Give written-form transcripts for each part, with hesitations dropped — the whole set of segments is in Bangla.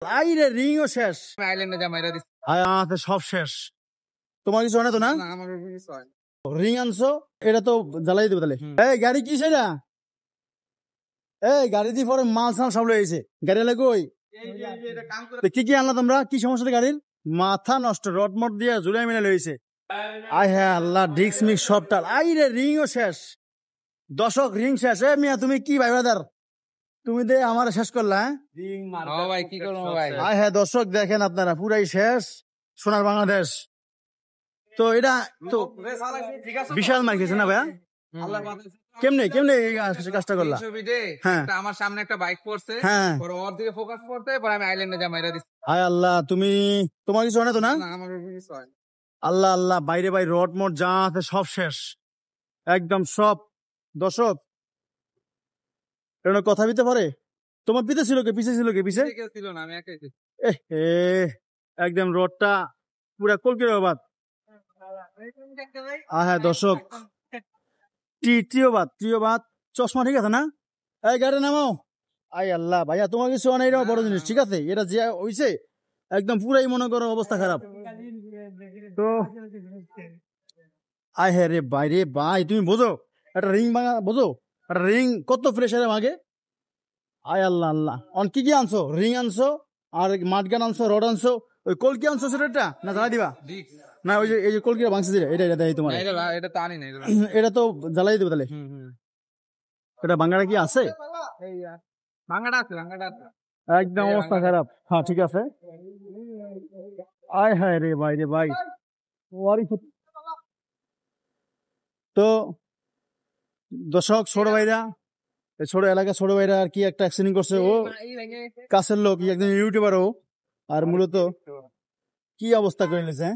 আইরে রিংও শেষ, আইল্যান্ডে যা মাইরা দিস সব শেষ। তোমার কিছু হয় না তো না? আমার কিছু হয় রিং আনছো, এটা তো জ্বালাই দেবো তাহলে। এই গাড়ি কি সেটা? এই গাড়ি দিয়ে পরে মাল সাল সব লয়েছে, গাড়ি লাগে ওই কি কি আনলা তোমরা? কি সমস্যা গাড়ির? মাথা নষ্ট, রড মট দিয়ে জুলাই মিলে লয়েছে। আয় হ্যাঁ আল্লাহ, ডিক্স মিক্স সবটা। আইরে রিংও শেষ, দশক রিং শেষ। এ মিয়া তুমি কি ভাই ব্রাদার, তুমি দে আমার শেষ করলা? ভাই কি করবো ভাই। আয় হ্যাঁ দর্শক দেখেন আপনারা, পুরাই শেষ সোনার বাংলাদেশ। তো এটা তো বিশাল মার খেয়েছে না ভাইয়া? কেমনে কেমনে এই কাজটা করলা? হ্যাঁ আমার সামনে একটা বাইক পড়ছে, হ্যাঁ ওর দিকে ফোকাস করতে পরে আমি আইল্যান্ডে যা মাইরা দিচ্ছি। হায় আল্লাহ, তুমি তোমার কিছু হয় না তো না? আমার কিছু হয় আল্লাহ আল্লাহ, বাইরে বাইরে রড মট যা আছে সব শেষ, একদম সব। দর্শক এটা কথা দিতে পারে? তোমার পিছে ছিল কে, পিছে ছিল কে? পিছে ছিল না, আমি একাই। একদম রডটা পুরা কলকির বাদ। হ্যাঁ দর্শক, টিও বাদ। চশমা ঠিক আছে না? এই গাড়ি নামাও। আয় আল্লাহ ভাইয়া, তোমার কিছু অনেক বড় জিনিস, ঠিক আছে? এটা যে হইছে একদম পুরাই মনে করো অবস্থা খারাপ। তো আয় হ্যাঁ রে ভাই, রে ভাই তুমি বোঝো একটা রিং ভাঙা, বোঝো একটা রিং কত প্রেশারে ভাগে? আয় আল্লাহ আল্লাহ, অন কি কি আনছো? রিং আনছো, আর মাঠগান আনছো, রড আনছো, ওই কলকি আনছো সেটা না জ্বালাই দিবা না? ওই যে এই যে কলকিটা ভাঙছে যেটা, এটা দেয় তোমার? এটা তো আনি না, এটা তো জ্বালাই দেবো তাহলে। এটা ভাঙাটা কি আছে? ভাঙাটা আছে, ভাঙাটা আছে, একদম অবস্থা খারাপ। হ্যাঁ ঠিক আছে। আয় হায় রে ভাই, রে ভাই। তো দর্শক, ছোট ভাইরা, ছোট এলাকা ছোট ভাইরা আর কি একটা অ্যাক্সিডেন্ট করছে। ও কাছের লোক, একজন ইউটিউবারও, আর মূলত কি অবস্থা করে নিয়েছে।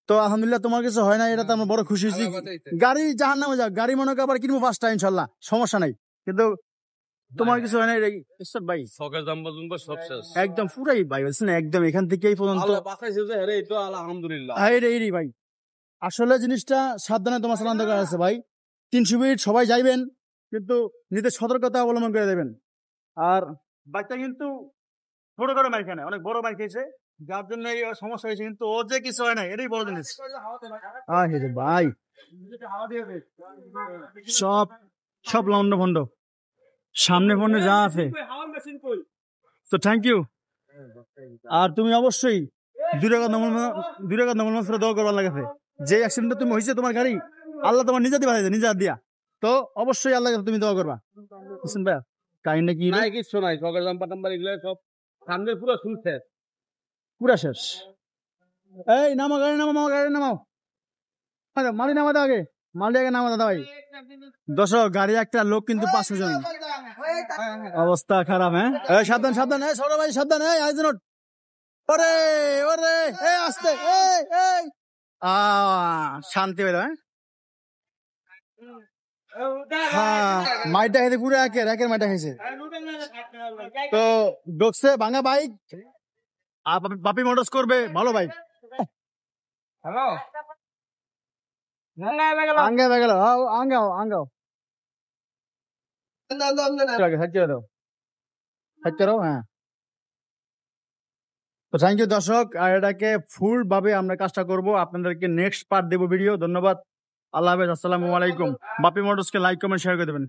তো আলহামদুলিল্লাহ তোমার কিছু হয় না, এটা তো আমরা বড় খুশি হয়েছি। গাড়ি জাহান নামে যাক, গাড়ি মনে আবার কিনবো পাঁচটা ইনশাল্লাহ, সমস্যা নাই। কিন্তু তোমার কিছু হয় না, ভাই একদম পুরাই ভাই বলছে না, একদম এখান থেকে এই পর্যন্ত আলহামদুলিল্লাহ। ভাই আসলে জিনিসটা সাবধানে তোমার চালান দরকার আছে ভাই। 300 মিনিট সবাই যাইবেন, কিন্তু নিজের সতর্কতা অবলম্বন করে দেবেন। আর বাচ্চা কিন্তু ছোট করে মার খায় না, অনেক বড় মার খেয়েছে, যার জন্য এই সমস্যা হয়েছে। কিন্তু ও যে কিছু হয় না, এটাই বড় জিনিস। ভাই সব সব লন্ড ভন্ড, সামনে ফোনে যা আছে। তো থ্যাংক ইউ। আর তুমি অবশ্যই দুই দোয়া করবার লাগে। যে অ্যাক্সিডেন্টটা তুমি হয়েছে তোমার গাড়ি, আল্লাহ তোমার নিজে দিবা, নিজে দিয়া। তো অবশ্যই আল্লাহ তুমি দোয়া করবা। বুঝছেন ভাইয়া? কাহিনী কি নাই, কিছু নাই, সকাল নাম্বার এগুলো সব সামনে পুরো শুনছে, পুরা শেষ। এই নামো গাড়ি, নামো গাড়ি, নামাও মালি, নামা দাও আগে, মালি আগে নামা দাদা ভাই। দর্শক গাড়ি একটা, লোক কিন্তু 500 জন, অবস্থা খারাপ। হ্যাঁ সাবধান সাবধান, ছোট ভাই সাবধান। ওরে ওরে, আস্তে, শান্তি হইল। হ্যাঁ মাইটা খেতে পুরো একের মাইটা খেয়েছে। তো ঢুকছে ভাঙা বাইক, বাপি মোটরস করবে ভালো বাইক। হ্যাঁ তো থ্যাংক ইউ দর্শক। আর এটাকে ফুল ভাবে আমরা কাজটা করবো, আপনাদেরকে নেক্সট পার্ট দেবো ভিডিও। ধন্যবাদ, আল্লাহ হাফেজ, আসসালামু আলাইকুম। বাপি মোটরসকে লাইক কমেন্ট শেয়ার করে দেবেন।